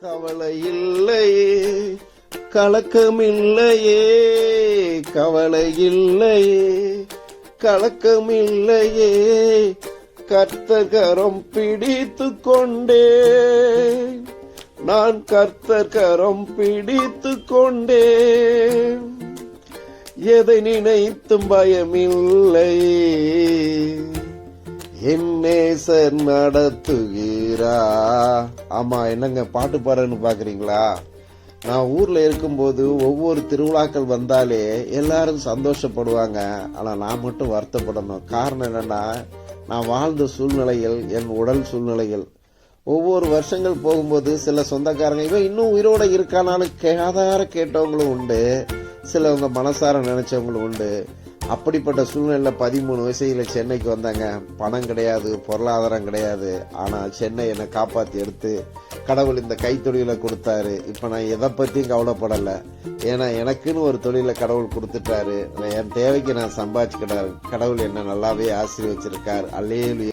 கவலை இல்லையே, கலக்கமில்லையே, கவலை இல்லையே, கலக்கமில்லையே, கர்த்தர் கரம் பிடித்து கொண்டே, நான் கர்த்தர் கரம் பிடித்து கொண்டே, எதை நினைத்தும் பயமில்லை, என் நேசர் நடத்துகிறா. ஆமா, என்னங்க பாட்டு பாடுன்னு பாக்குறீங்களா? நான் ஊர்ல இருக்கும்போது ஒவ்வொரு திருவிழாக்கள் வந்தாலே எல்லாரும் சந்தோஷப்படுவாங்க. ஆனா நான் மட்டும் வருத்தப்படணும். காரணம் என்னன்னா, நான் வாழ்ந்த சூழ்நிலைகள், என் உடல் சூழ்நிலைகள். ஒவ்வொரு வருஷங்கள் போகும்போது சில சொந்தக்காரங்க இவன் இன்னும் உயிரோட இருக்கானாலும் ஆதார கேட்டவங்களும் உண்டு, சிலவங்க மனசார நினைச்சவங்களும் உண்டு. அப்படிப்பட்ட சூழ்நிலை 13 வயசுல சென்னைக்கு வந்தாங்க. பணம் கிடையாது, பொருளாதாரம் கிடையாது. ஆனா சென்னை என்னை காப்பாத்தி எடுத்து கடவுள் இந்த கைத்தொழிலை கொடுத்தாரு. இப்ப நான் எதை பத்தியும் கவலைப்படல. ஏன்னா எனக்குன்னு ஒரு தொழிலை கடவுள் கொடுத்துட்டாரு. என் தேவைக்கு நான் சம்பாதிச்சுக்கிட்டாரு. கடவுள் என்ன நல்லாவே ஆசீர்வச்சிருக்கார். அல்லேலூயா.